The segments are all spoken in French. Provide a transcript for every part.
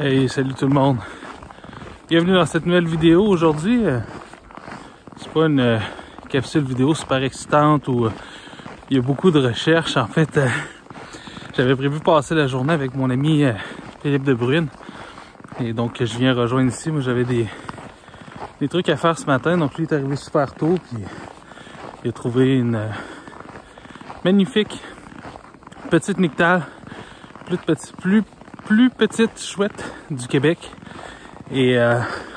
Hey, salut tout le monde. Bienvenue dans cette nouvelle vidéo. Aujourd'hui, c'est pas une capsule vidéo super excitante où il y a beaucoup de recherches. En fait, j'avais prévu passer la journée avec mon ami Philippe De Bruyne. Et donc, je viens rejoindre ici. Moi, j'avais des trucs à faire ce matin. Donc, lui est arrivé super tôt. Puis, il a trouvé une magnifique petite nyctale. Plus petite chouette du Québec. Et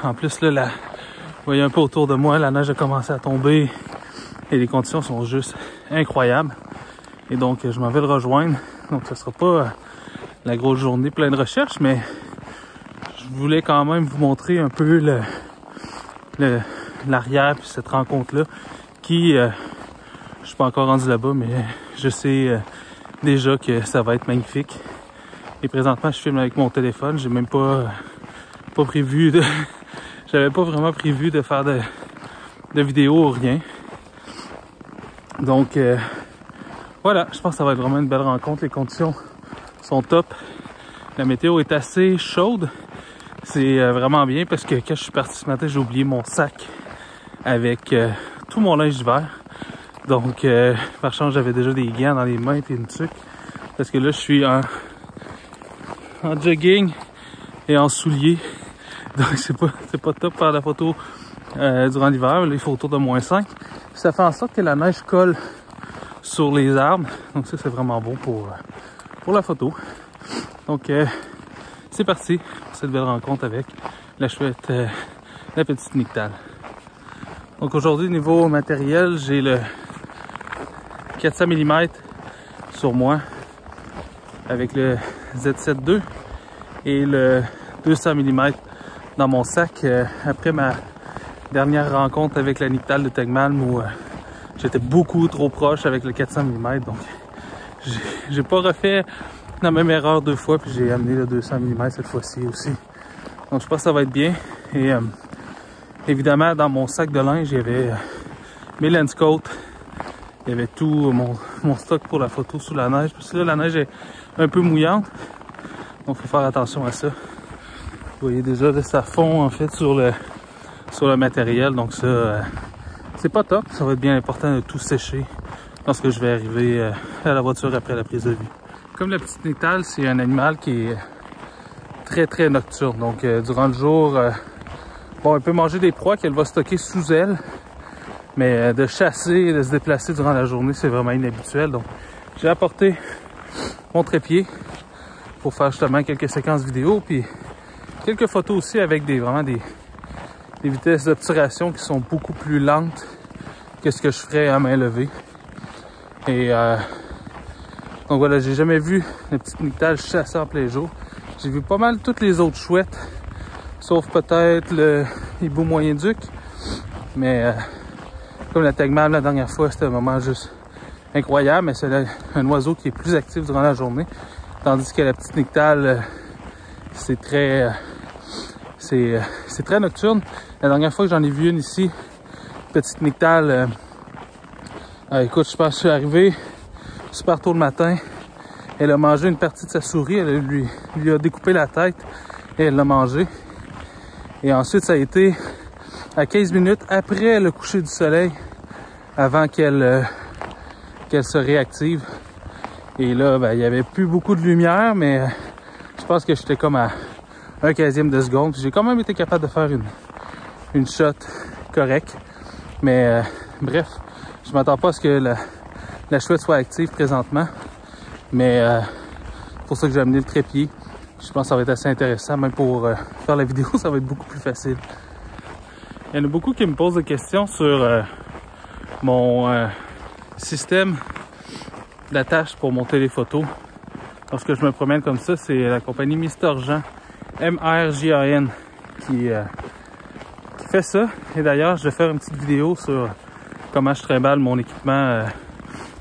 en plus, là, vous voyez un peu autour de moi, la neige a commencé à tomber. Et les conditions sont juste incroyables. Et donc, je m'en vais le rejoindre. Donc, ce sera pas la grosse journée pleine de recherches, mais je voulais quand même vous montrer un peu l'arrière puis cette rencontre-là qui, je suis pas encore rendu là-bas, mais je sais déjà que ça va être magnifique. Et présentement, je filme avec mon téléphone. J'ai même pas prévu de... J'avais pas vraiment prévu de faire de vidéo ou rien. Donc, voilà, je pense que ça va être vraiment une belle rencontre. Les conditions sont top. La météo est assez chaude. C'est vraiment bien parce que quand je suis parti ce matin, j'ai oublié mon sac avec tout mon linge d'hiver. Donc, par chance, j'avais déjà des gants dans les mains et une tuque. Parce que là, je suis en jogging et en souliers. Donc, c'est pas top faire la photo durant l'hiver. Là, il faut autour de -5. Ça fait en sorte que la neige colle sur les arbres. Donc, ça, c'est vraiment bon pour la photo. Donc, c'est parti pour cette belle rencontre avec la chouette, la petite nyctale. Donc, aujourd'hui, niveau matériel, j'ai le 400 mm sur moi avec le Z7 II et le 200 mm dans mon sac après ma dernière rencontre avec la nyctale de Tegmalm où j'étais beaucoup trop proche avec le 400 mm. Donc, j'ai pas refait la même erreur deux fois, puis j'ai amené le 200 mm cette fois-ci aussi. Donc, je pense que ça va être bien. Et évidemment, dans mon sac de linge, il y avait mes lens coats. Il y avait tout mon stock pour la photo sous la neige. Parce que là, la neige est un peu mouillante. Donc, il faut faire attention à ça. Vous voyez déjà, là, ça fond en fait sur le matériel. Donc, ça, c'est pas top. Ça va être bien important de tout sécher lorsque je vais arriver à la voiture après la prise de vue. Comme la petite nyctale, c'est un animal qui est très, très nocturne. Donc, durant le jour, bon, elle peut manger des proies qu'elle va stocker sous elle. Mais de chasser et de se déplacer durant la journée, c'est vraiment inhabituel. Donc, j'ai apporté mon trépied pour faire justement quelques séquences vidéo, puis quelques photos aussi avec vraiment des vitesses d'obturation qui sont beaucoup plus lentes que ce que je ferais à main levée. Et donc voilà, j'ai jamais vu la petite nyctale chasser en plein jour. J'ai vu pas mal toutes les autres chouettes, sauf peut-être le hibou moyen-duc, mais comme la Tegmalm la dernière fois, c'était un moment juste incroyable, mais c'est un oiseau qui est plus actif durant la journée. Tandis que la petite nyctale, c'est très nocturne. La dernière fois que j'en ai vu une ici, petite nyctale, écoute, je pense que je suis arrivé super tôt le matin. Elle a mangé une partie de sa souris, elle lui a découpé la tête et elle l'a mangé. Et ensuite, ça a été à 15 minutes après le coucher du soleil, avant qu'elle se réactive. Et là, ben, il n'y avait plus beaucoup de lumière, mais je pense que j'étais comme à 1/15 de seconde. J'ai quand même été capable de faire une shot correcte. Mais bref, je m'attends pas à ce que la chouette soit active présentement. Mais c'est pour ça que j'ai amené le trépied. Je pense que ça va être assez intéressant. Même pour faire la vidéo, ça va être beaucoup plus facile. Il y en a beaucoup qui me posent des questions sur mon système d'attache pour mon téléphoto. Lorsque je me promène comme ça, c'est la compagnie Mr. Jean, MRJAN, qui fait ça. Et d'ailleurs, je vais faire une petite vidéo sur comment je trimballe mon équipement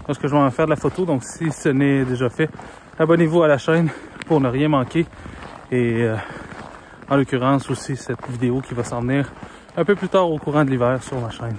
lorsque je vais en faire de la photo. Donc, si ce n'est déjà fait, abonnez-vous à la chaîne pour ne rien manquer. Et en l'occurrence aussi, cette vidéo qui va s'en venir un peu plus tard au courant de l'hiver sur ma chaîne.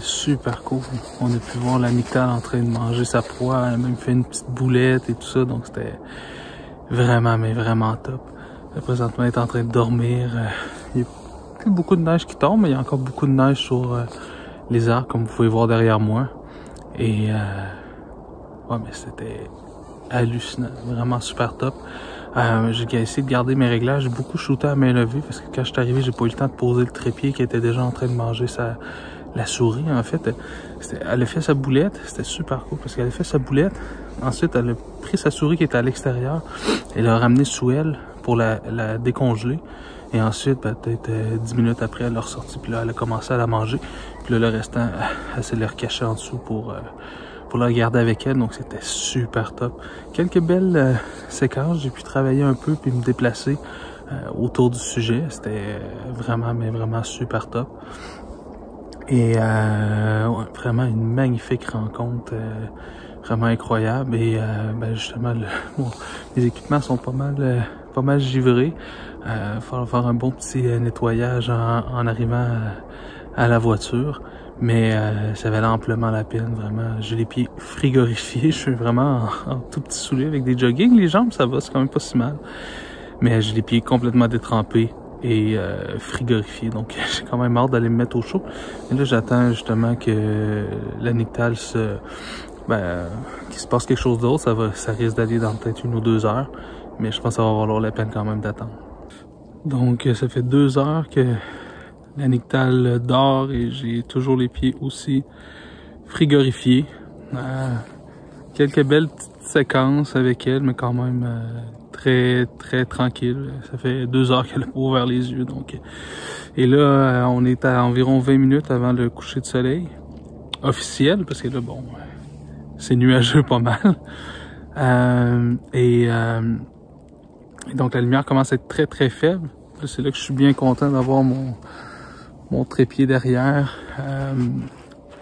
super cool. On a pu voir la nyctale en train de manger sa proie, elle a même fait une petite boulette et tout ça, donc c'était vraiment, mais vraiment top. Présentement, elle est en train de dormir. Il n'y a plus beaucoup de neige qui tombe, mais il y a encore beaucoup de neige sur les arbres, comme vous pouvez voir derrière moi. Et ouais, mais c'était hallucinant, vraiment super top. J'ai essayé de garder mes réglages, j'ai beaucoup shooté à main levée parce que quand je suis arrivé, j'ai pas eu le temps de poser le trépied qui était déjà en train de manger la souris. En fait, elle a fait sa boulette, c'était super cool parce qu'elle a fait sa boulette. Ensuite, elle a pris sa souris qui était à l'extérieur, elle l'a ramenée sous elle pour la décongeler. Et ensuite, peut-être 10 minutes après, elle l'a ressortie, puis là, elle a commencé à la manger. Puis là, le restant, elle s'est le recaché en dessous pour la garder avec elle, donc c'était super top. Quelques belles séquences, j'ai pu travailler un peu puis me déplacer autour du sujet, c'était vraiment, mais vraiment super top. Et ouais, vraiment une magnifique rencontre, vraiment incroyable. Et justement, bon, les équipements sont pas mal givrés. Il va faire un bon petit nettoyage en arrivant à la voiture. Mais ça valait amplement la peine, vraiment. J'ai les pieds frigorifiés, je suis vraiment en tout petit soulier avec des jogging. Les jambes, ça va, c'est quand même pas si mal. Mais j'ai les pieds complètement détrempés et frigorifiés, donc j'ai quand même hâte d'aller me mettre au chaud. Et là, j'attends justement que la nyctale qu'il se passe quelque chose d'autre. Ça risque d'aller dans peut-être 1 ou 2 heures, mais je pense que ça va valoir la peine quand même d'attendre. Donc, ça fait 2 heures que la nyctale dort et j'ai toujours les pieds aussi frigorifiés. Quelques belles petites séquences avec elle, mais quand même très tranquille. Ça fait 2 heures qu'elle a pas ouvert les yeux. Donc. Et là, on est à environ 20 minutes avant le coucher de soleil officiel, parce que là, bon, c'est nuageux pas mal. Et donc la lumière commence à être très faible. C'est là que je suis bien content d'avoir mon trépied derrière,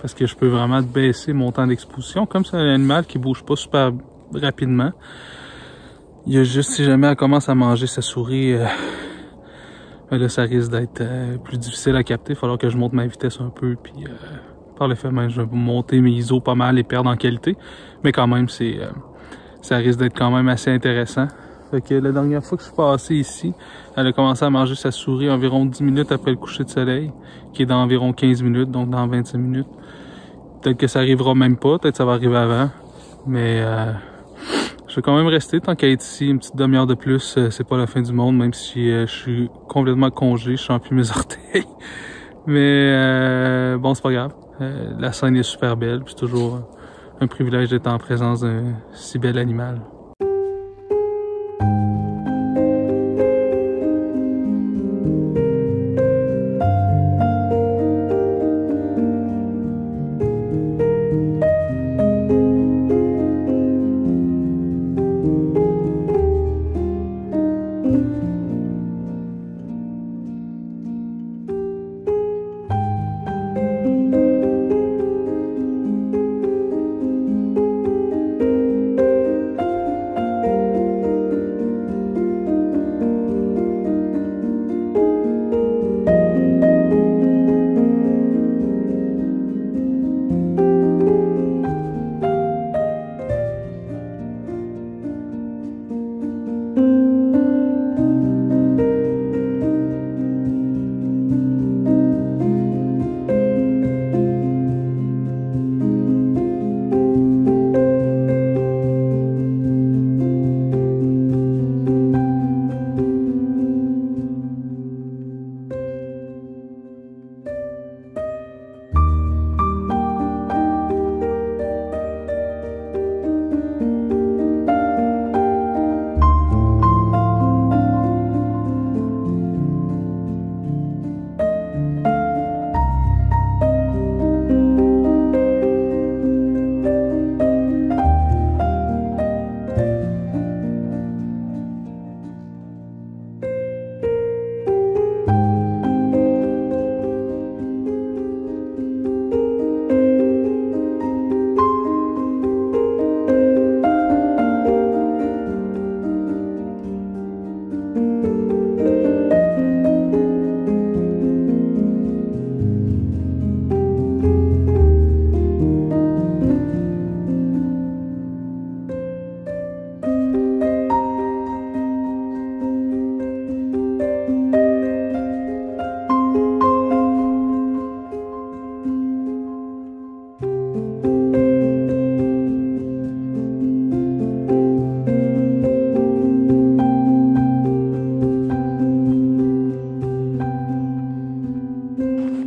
parce que je peux vraiment baisser mon temps d'exposition. Comme c'est un animal qui bouge pas super rapidement, il y a juste, si jamais elle commence à manger sa souris, là ça risque d'être plus difficile à capter. Il va falloir que je monte ma vitesse un peu, puis par le fait même je vais monter mes ISO pas mal et perdre en qualité, mais quand même ça risque d'être quand même assez intéressant. Fait que la dernière fois que je suis passé ici, elle a commencé à manger sa souris environ 10 minutes après le coucher de soleil, qui est dans environ 15 minutes, donc dans 25 minutes. Peut-être que ça arrivera même pas, peut-être que ça va arriver avant, mais je vais quand même rester tant qu'à être ici une petite demi-heure de plus. C'est pas la fin du monde, même si je suis complètement congelé, je sens plus mes orteils. Mais bon, c'est pas grave. La scène est super belle, puis c'est toujours un privilège d'être en présence d'un si bel animal.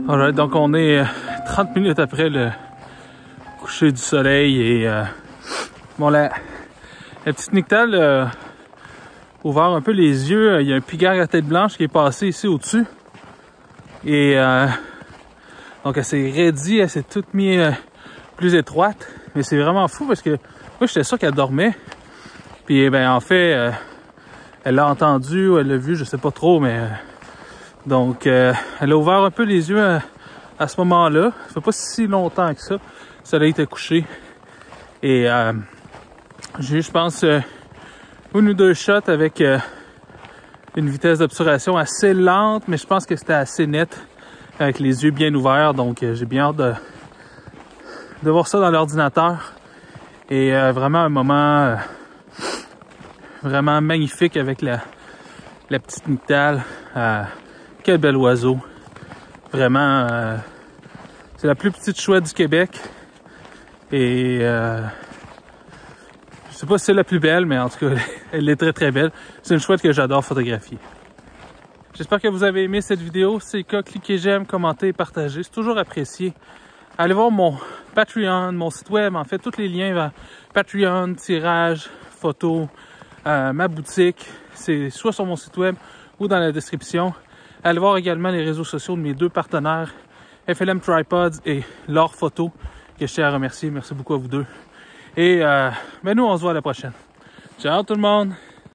Alright, donc on est 30 minutes après le coucher du soleil et bon, la petite Nyctale a ouvert un peu les yeux. Il y a un pigard à tête blanche qui est passé ici au-dessus et donc elle s'est raidie, elle s'est toute mise plus étroite, mais c'est vraiment fou parce que moi j'étais sûr qu'elle dormait, puis ben en fait elle l'a entendu ou elle l'a vu, je sais pas trop, mais donc elle a ouvert un peu les yeux à ce moment-là. Ça fait pas si longtemps que ça. Le soleil était couché et j'ai eu, je pense, une ou deux shots avec une vitesse d'obturation assez lente, mais je pense que c'était assez net avec les yeux bien ouverts, donc j'ai bien hâte de voir ça dans l'ordinateur. Et vraiment un moment vraiment magnifique avec la petite Nyctale. Quel bel oiseau. Vraiment, c'est la plus petite chouette du Québec. Et je sais pas si c'est la plus belle, mais en tout cas, elle est très très belle. C'est une chouette que j'adore photographier. J'espère que vous avez aimé cette vidéo. Si c'est le cas, cliquez j'aime, commentez, partagez. C'est toujours apprécié. Allez voir mon Patreon, mon site web. En fait, tous les liens vers Patreon, tirage, photos, ma boutique. C'est soit sur mon site web ou dans la description. Allez voir également les réseaux sociaux de mes deux partenaires, FLM Tripods et L'Or Photo, que je tiens à remercier. Merci beaucoup à vous deux. Et ben nous, on se voit à la prochaine. Ciao tout le monde!